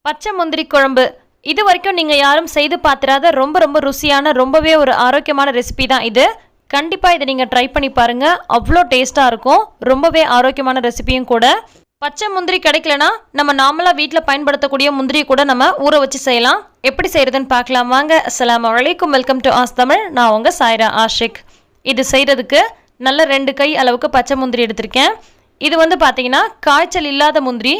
பச்சை முந்திரி குழம்பு இது வரைக்கும் நீங்கள் யாரும் செய்து பார்த்துறாத ரொம்ப ருசியான ரொம்பவே ஒரு ஆரோக்கியமான ரெசிபி தான் இது. கண்டிப்பாக இதை நீங்கள் ட்ரை பண்ணி பாருங்கள். அவ்வளோ டேஸ்ட்டாக இருக்கும். ரொம்பவே ஆரோக்கியமான ரெசிபியும் கூட. பச்சை முந்திரி கிடைக்கலனா நம்ம நார்மலாக வீட்டில் பயன்படுத்தக்கூடிய முந்திரியை கூட நம்ம ஊற வச்சு செய்யலாம். எப்படி செய்கிறதுன்னு பார்க்கலாம் வாங்க. அஸ்ஸலாமு அலைக்கும், வெல்கம் டு ஆஸ் தமிழ். நான் உங்கள் சாய்ரா ஆஷிக். இது செய்கிறதுக்கு நல்ல 2 கை அளவுக்கு பச்சை முந்திரி எடுத்திருக்கேன். இது பார்த்தீங்கன்னா காய்ச்சல் இல்லாத முந்திரி.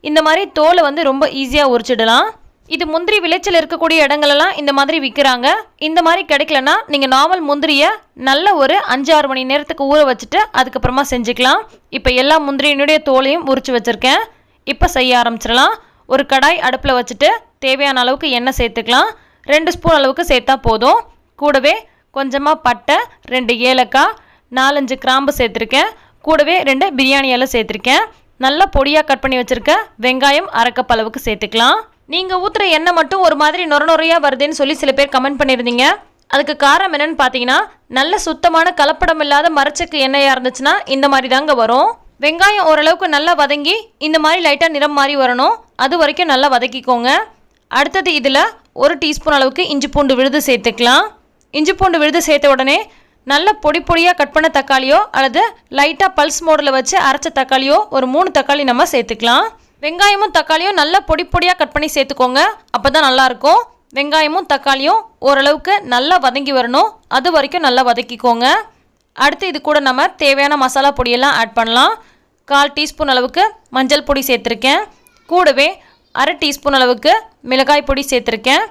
இந்த மாதிரி தோலை ரொம்ப ஈஸியாக உரிச்சிடலாம். இது முந்திரி விளைச்சல் இருக்கக்கூடிய இடங்களெல்லாம் இந்த மாதிரி விற்கிறாங்க. இந்த மாதிரி கிடைக்கலனா நீங்கள் நார்மல் முந்திரியை நல்ல ஒரு 5-6 மணி நேரத்துக்கு ஊற வச்சுட்டு அதுக்கப்புறமா செஞ்சுக்கலாம். இப்போ எல்லா முந்திரியினுடைய தோலையும் உரிச்சு வச்சுருக்கேன். இப்போ செய்ய ஆரம்பிச்சிடலாம். ஒரு கடாய் அடுப்பில் வச்சுட்டு தேவையான அளவுக்கு எண்ணெய் சேர்த்துக்கலாம். 2 ஸ்பூன் அளவுக்கு சேர்த்தா போதும். கூடவே கொஞ்சமாக பட்டை, 2 ஏலக்காய், 4-5 கிராம்பு சேர்த்துருக்கேன். கூடவே 2 பிரியாணி இலை சேர்த்துருக்கேன். நல்லா பொடியாக கட் பண்ணி வச்சுருக்க வெங்காயம் 1/2 கப் அளவுக்கு சேர்த்துக்கலாம். நீங்கள் ஊற்றுற எண்ணெய் மட்டும் ஒரு மாதிரி நொறையாக வருதுன்னு சொல்லி சில பேர் கமெண்ட் பண்ணியிருந்தீங்க. அதுக்கு காரணம் என்னென்னு பார்த்தீங்கன்னா, நல்ல சுத்தமான கலப்படம் இல்லாத மரச்செக்கு எண்ணெயாக இருந்துச்சுன்னா இந்த மாதிரி தாங்க வரும். வெங்காயம் ஓரளவுக்கு நல்லா வதங்கி இந்த மாதிரி லைட்டாக நிறம் மாறி வரணும். அது வரைக்கும் நல்லா வதக்கிக்கோங்க. அடுத்தது இதில் 1 டீஸ்பூன் அளவுக்கு இஞ்சி பூண்டு விழுது சேர்த்துக்கலாம். இஞ்சி பூண்டு விழுது சேர்த்த உடனே நல்ல பொடியாக கட் பண்ண தக்காளியோ அல்லது லைட்டாக பல்ஸ் மோடில் வச்சு அரைச்ச தக்காளியோ ஒரு 3 தக்காளி நம்ம சேர்த்துக்கலாம். வெங்காயமும் தக்காளியும் நல்லா பொடியாக கட் பண்ணி சேர்த்துக்கோங்க. அப்போ தான் நல்லாயிருக்கும். வெங்காயமும் தக்காளியும் ஓரளவுக்கு நல்லா வதங்கி வரணும். அது வரைக்கும் நல்லா வதக்கிக்கோங்க. அடுத்து இது கூட நம்ம தேவையான மசாலா பொடியெல்லாம் ஆட் பண்ணலாம். 1/4 டீஸ்பூன் அளவுக்கு மஞ்சள் பொடி சேர்த்துருக்கேன். கூடவே 1/2 டீஸ்பூன் அளவுக்கு மிளகாய் பொடி சேர்த்துருக்கேன்.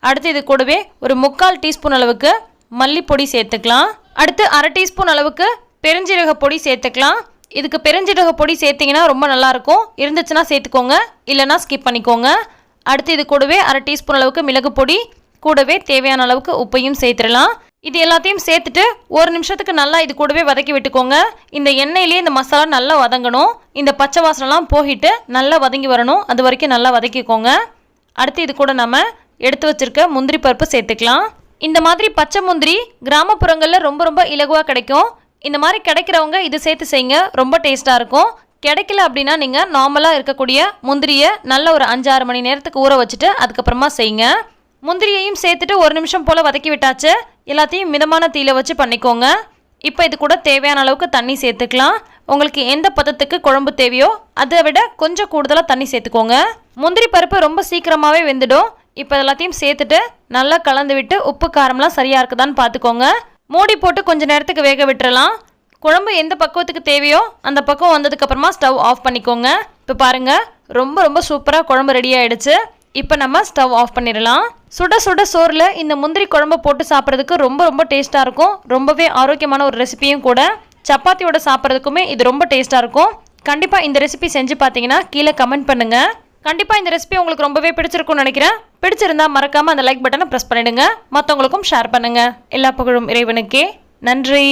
அடுத்து இது கூடவே ஒரு 3/4 டீஸ்பூன் அளவுக்கு மல்லிப்பொடி சேர்த்துக்கலாம். அடுத்து 1/2 டீஸ்பூன் அளவுக்கு பெருஞ்சீரக பொடி சேர்த்துக்கலாம். இதுக்கு பெருஞ்சீரக பொடி சேர்த்திங்கன்னா ரொம்ப நல்லாயிருக்கும். இருந்துச்சுன்னா சேர்த்துக்கோங்க, இல்லைனா ஸ்கிப் பண்ணிக்கோங்க. அடுத்து இது கூடவே 1/2 டீஸ்பூன் அளவுக்கு மிளகு பொடி, கூடவே தேவையான அளவுக்கு உப்பையும் சேர்த்துடலாம். இது எல்லாத்தையும் சேர்த்துட்டு 1 நிமிஷத்துக்கு நல்லா இது கூடவே வதக்கி விட்டுக்கோங்க. இந்த எண்ணெயிலேயே இந்த மசாலா நல்லா வதங்கணும். இந்த பச்சை வாசனைலாம் போகிட்டு நல்லா வதங்கி வரணும். அது வரைக்கும் நல்லா வதக்கிக்கோங்க. அடுத்து இது கூட நம்ம எடுத்து வச்சுருக்க முந்திரி பருப்பு சேர்த்துக்கலாம். இந்த மாதிரி பச்சை முந்திரி கிராமப்புறங்களில் ரொம்ப இலகுவாக கிடைக்கும். இந்த மாதிரி கிடைக்கிறவங்க இது சேர்த்து செய்யுங்க. ரொம்ப டேஸ்ட்டாக இருக்கும். கிடைக்கல அப்படின்னா நீங்கள் நார்மலாக இருக்கக்கூடிய முந்திரியை நல்ல ஒரு 5-6 மணி நேரத்துக்கு ஊற வச்சுட்டு அதுக்கப்புறமா செய்யுங்க. முந்திரியையும் சேர்த்துட்டு 1 நிமிஷம் போல் வதக்கி விட்டாச்சு. எல்லாத்தையும் மிதமான தீயில வச்சு பண்ணிக்கோங்க. இப்போ இது கூட தேவையான அளவுக்கு தண்ணி சேர்த்துக்கலாம். உங்களுக்கு எந்த பதத்துக்கு குழம்பு தேவையோ அதை விட கொஞ்சம் கூடுதலாக தண்ணி சேர்த்துக்கோங்க. முந்திரி பருப்பு ரொம்ப சீக்கிரமாகவே வெந்துடும். இப்போ எல்லாத்தையும் சேர்த்துட்டு நல்லா கலந்து விட்டு உப்பு காரம்லாம் சரியாக இருக்குதான்னு பார்த்துக்கோங்க. மூடி போட்டு கொஞ்சம் நேரத்துக்கு வேக விட்டுறலாம். குழம்பு எந்த பக்குவத்துக்கு தேவையோ அந்த பக்கம் வந்ததுக்கப்புறமா ஸ்டவ் ஆஃப் பண்ணிக்கோங்க. இப்போ பாருங்கள், ரொம்ப சூப்பராக குழம்பு ரெடி ஆகிடுச்சு. இப்போ நம்ம ஸ்டவ் ஆஃப் பண்ணிடலாம். சுட சோறில் இந்த முந்திரி குழம்பு போட்டு சாப்பிட்றதுக்கு ரொம்ப டேஸ்ட்டாக இருக்கும். ரொம்பவே ஆரோக்கியமான ஒரு ரெசிபியும் கூட. சப்பாத்தியோட சாப்பிட்றதுக்குமே இது ரொம்ப டேஸ்ட்டாக இருக்கும். கண்டிப்பாக இந்த ரெசிபி செஞ்சு பார்த்தீங்கன்னா கீழே கமெண்ட் பண்ணுங்கள். கண்டிப்பாக இந்த ரெசிபி உங்களுக்கு ரொம்பவே பிடிச்சிருக்கும்னு நினைக்கிறேன். பிடிச்சிருந்தா மறக்காமல் அந்த லைக் பட்டனை ப்ரெஸ் பண்ணிடுங்க. மற்றவங்களுக்கும் ஷேர் பண்ணுங்கள். எல்லா புகழும் இறைவனுக்கே. நன்றி.